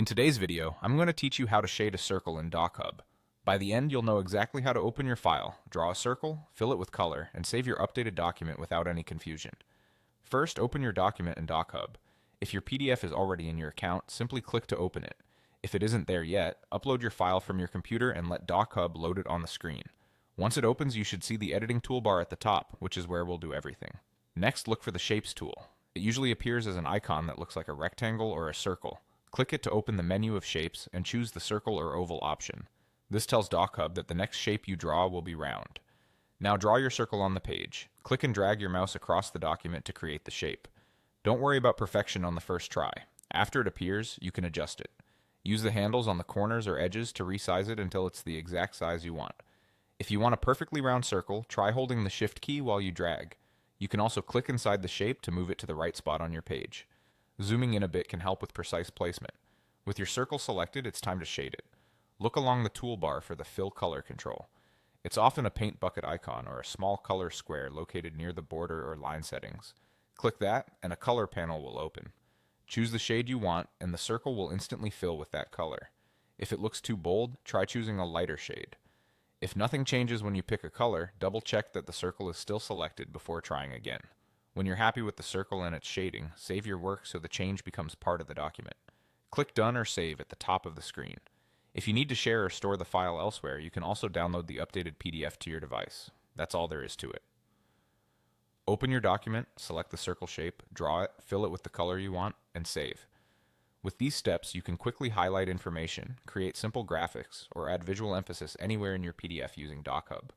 In today's video, I'm going to teach you how to shade a circle in DocHub. By the end, you'll know exactly how to open your file, draw a circle, fill it with color, and save your updated document without any confusion. First, open your document in DocHub. If your PDF is already in your account, simply click to open it. If it isn't there yet, upload your file from your computer and let DocHub load it on the screen. Once it opens, you should see the editing toolbar at the top, which is where we'll do everything. Next, look for the Shapes tool. It usually appears as an icon that looks like a rectangle or a circle. Click it to open the menu of shapes and choose the circle or oval option. This tells DocHub that the next shape you draw will be round. Now draw your circle on the page. Click and drag your mouse across the document to create the shape. Don't worry about perfection on the first try. After it appears, you can adjust it. Use the handles on the corners or edges to resize it until it's the exact size you want. If you want a perfectly round circle, try holding the Shift key while you drag. You can also click inside the shape to move it to the right spot on your page. Zooming in a bit can help with precise placement. With your circle selected, it's time to shade it. Look along the toolbar for the Fill Color control. It's often a paint bucket icon or a small color square located near the border or line settings. Click that, and a color panel will open. Choose the shade you want, and the circle will instantly fill with that color. If it looks too bold, try choosing a lighter shade. If nothing changes when you pick a color, double check that the circle is still selected before trying again. When you're happy with the circle and its shading, save your work so the change becomes part of the document. Click Done or Save at the top of the screen. If you need to share or store the file elsewhere, you can also download the updated PDF to your device. That's all there is to it. Open your document, select the circle shape, draw it, fill it with the color you want, and save. With these steps, you can quickly highlight information, create simple graphics, or add visual emphasis anywhere in your PDF using DocHub.